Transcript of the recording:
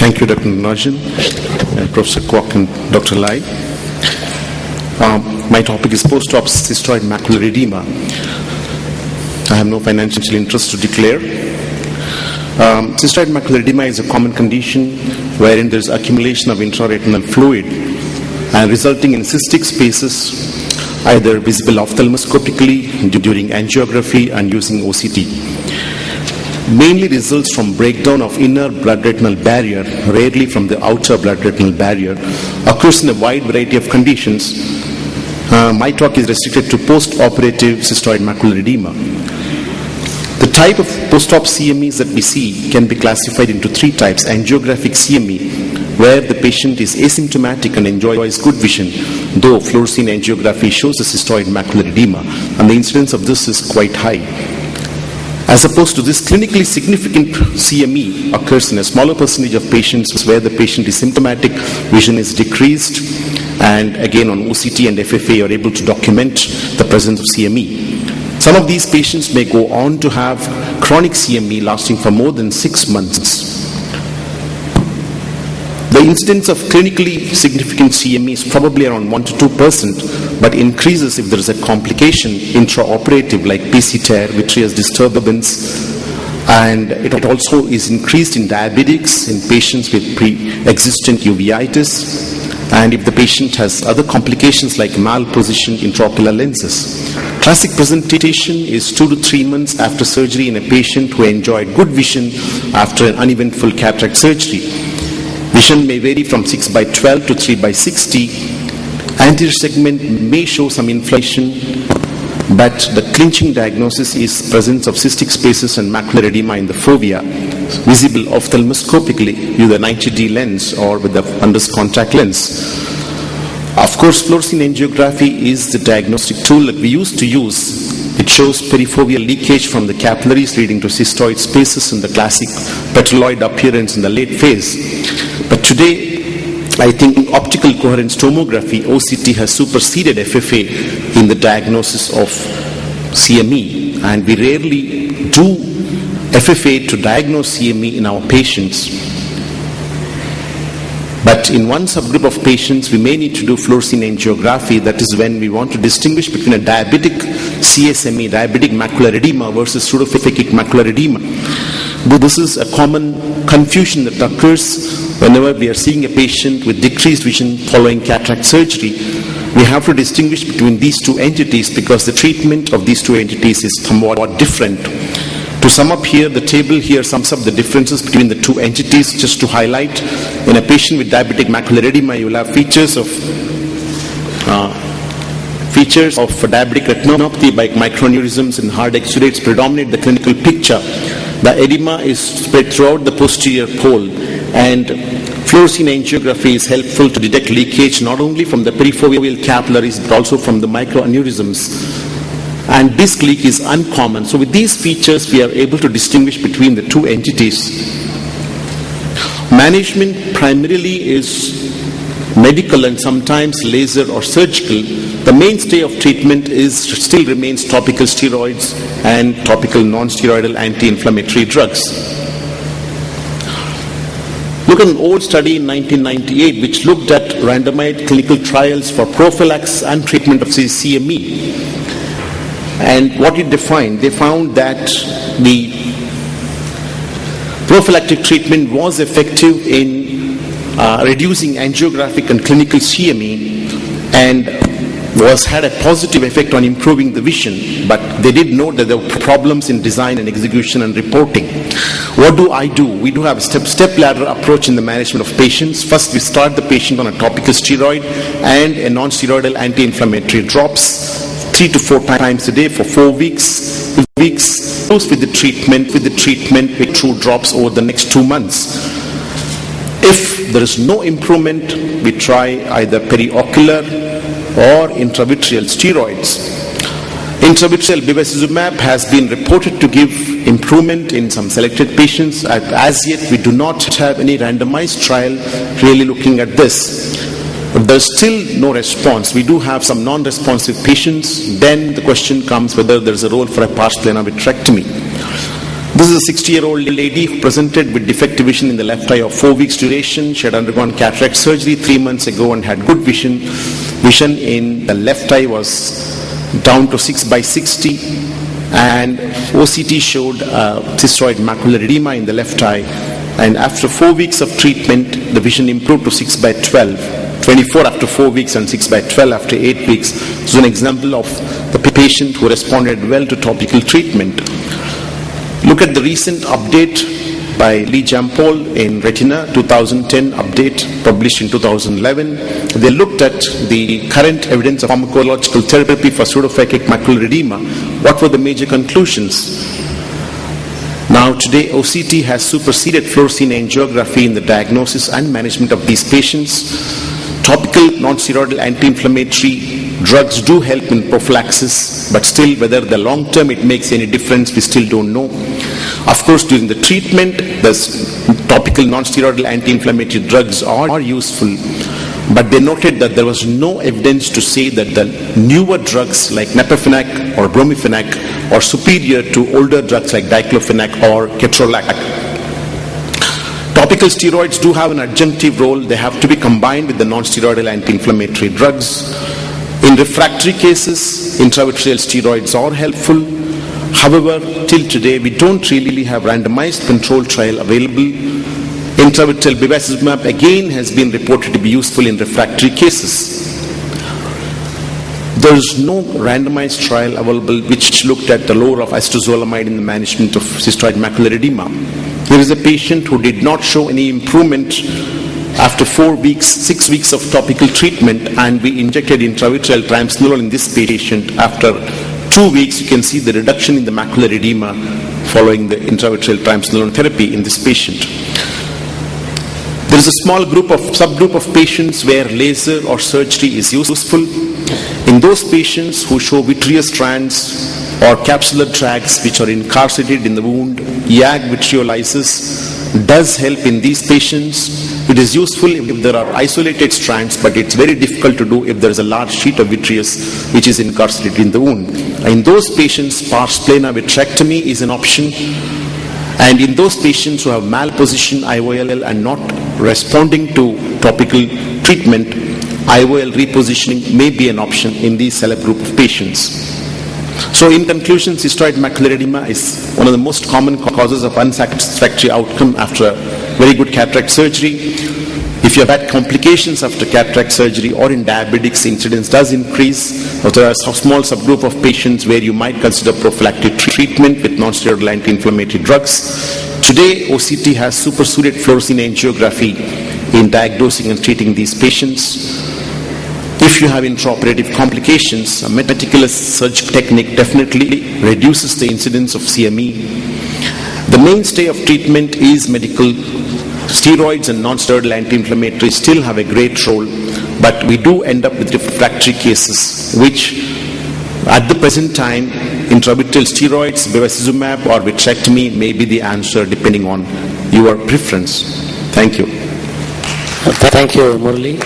Thank you, Dr. Narjan, Professor Kwok, and Dr. Lai. My topic is post-op cystoid macular edema. I have no financial interest to declare. Cystoid macular edema is a common condition wherein there is accumulation of intraretinal fluid and resulting in cystic spaces, either visible ophthalmoscopically during angiography and using OCT. Mainly results from breakdown of inner blood retinal barrier, rarely from the outer blood retinal barrier, occurs in a wide variety of conditions. My talk is restricted to post-operative cystoid macular edema. The type of post-op CMEs that we see can be classified into three types. Angiographic CME, where the patient is asymptomatic and enjoys good vision, though fluorescein angiography shows a cystoid macular edema, and the incidence of this is quite high. As opposed to this, clinically significant CME occurs in a smaller percentage of patients where the patient is symptomatic, vision is decreased, and again on OCT and FFA you are able to document the presence of CME. Some of these patients may go on to have chronic CME lasting for more than 6 months. The incidence of clinically significant CME is probably around 1 to 2%, but increases if there is a complication intraoperative like PC tear, vitreous disturbance, and it also is increased in diabetics, in patients with pre-existent uveitis, and if the patient has other complications like malpositioned intraocular lenses. Classic presentation is 2 to 3 months after surgery in a patient who enjoyed good vision after an uneventful cataract surgery. Vision may vary from 6/12 to 3/60. Anterior segment may show some inflammation, but the clinching diagnosis is presence of cystic spaces and macular edema in the fovea, visible ophthalmoscopically with a 90D lens or with the fundus contact lens. Of course, fluorescein angiography is the diagnostic tool that we used to use. It shows perifoveal leakage from the capillaries leading to cystoid spaces in the classic petalloid appearance in the late phase. But today, I think optical coherence tomography, OCT, has superseded FFA in the diagnosis of CME, and we rarely do FFA to diagnose CME in our patients. But in one subgroup of patients, we may need to do fluorescein angiography. That is when we want to distinguish between a diabetic CSME, diabetic macular edema, versus pseudophakic macular edema. But this is a common confusion that occurs whenever we are seeing a patient with decreased vision following cataract surgery. We have to distinguish between these two entities because the treatment of these two entities is somewhat different. To sum up here, the table here sums up the differences between the two entities. Just to highlight, in a patient with diabetic macular edema, you will have features of diabetic retinopathy by microaneurysms and hard exudates predominate the clinical picture. The edema is spread throughout the posterior pole, and fluorescein angiography is helpful to detect leakage not only from the perifoveal capillaries but also from the microaneurysms. And disc leak is uncommon. So with these features, we are able to distinguish between the two entities. Management primarily is medical and sometimes laser or surgical. The mainstay of treatment still remains topical steroids and topical non-steroidal anti-inflammatory drugs. Look at an old study in 1998 which looked at randomized clinical trials for prophylaxis and treatment of CME. And what it defined, they found that the prophylactic treatment was effective in reducing angiographic and clinical CME and had a positive effect on improving the vision, but they did note that there were problems in design and execution and reporting. What do? We do have a step ladder approach in the management of patients. First, we start the patient on a topical steroid and a non-steroidal anti-inflammatory drops 3 to 4 times a day for 4 weeks. Goes with the treatment with true drops over the next 2 months. If there is no improvement, we try either periocular or intravitreal steroids. Intravitreal bevacizumab has been reported to give improvement in some selected patients. As yet, we do not have any randomized trial really looking at this. But there's still no response. We do have some non-responsive patients. Then the question comes whether there's a role for a pars plana vitrectomy. This is a 60-year-old lady who presented with defective vision in the left eye of 4 weeks duration. She had undergone cataract surgery 3 months ago and had good vision. Vision in the left eye was down to 6/60, and OCT showed cystoid macular edema in the left eye. And after 4 weeks of treatment, the vision improved to 6/12. 24 after 4 weeks and 6/12 after 8 weeks. This is an example of the patient who responded well to topical treatment. Look at the recent update by Lee Jampol in Retina 2010 update published in 2011. They looked at the current evidence of pharmacological therapy for pseudophakic macular edema. What were the major conclusions? Now today OCT has superseded fluorescein angiography in the diagnosis and management of these patients. Topical non-steroidal anti-inflammatory drugs do help in prophylaxis, but still whether the long term it makes any difference, we still don't know. Of course, during the treatment, the topical non-steroidal anti-inflammatory drugs are useful, but they noted that there was no evidence to say that the newer drugs like Nepafenac or Bromifenac are superior to older drugs like Diclofenac or Ketorolac. Topical steroids do have an adjunctive role. They have to be combined with the non-steroidal anti-inflammatory drugs. In refractory cases, intravitreal steroids are helpful. However, till today, we don't really have randomized control trial available. Intravitreal bevacizumab again has been reported to be useful in refractory cases. There is no randomized trial available which looked at the role of acetazolamide in the management of cystoid macular edema. There is a patient who did not show any improvement after 4 weeks, 6 weeks of topical treatment, and we injected intravitreal triamcinolone in this patient. After 2 weeks, you can see the reduction in the macular edema following the intravitreal triamcinolone therapy in this patient. There is a small subgroup of patients where laser or surgery is useful. In those patients who show vitreous strands or capsular tracts which are incarcerated in the wound, YAG vitreolysis does help in these patients. It is useful if there are isolated strands, but it's very difficult to do if there is a large sheet of vitreous which is incarcerated in the wound. In those patients, pars plana vitrectomy is an option. And in those patients who have malposition IOL and not responding to topical treatment, IOL repositioning may be an option in this select group of patients. So in conclusion, cystoid macular edema is one of the most common causes of unsatisfactory outcome after very good cataract surgery. If you have had complications after cataract surgery or in diabetics, incidence does increase. There are a small subgroup of patients where you might consider prophylactic treatment with non-steroidal anti-inflammatory drugs. Today, OCT has superseded fluorescein angiography in diagnosing and treating these patients. If you have intraoperative complications, a meticulous surgical technique definitely reduces the incidence of CME. The mainstay of treatment is medical. Steroids and non-steroidal anti-inflammatories still have a great role, but we do end up with refractory cases, which at the present time, intravitreal steroids, bevacizumab or vitrectomy may be the answer depending on your preference. Thank you. Thank you, Murali.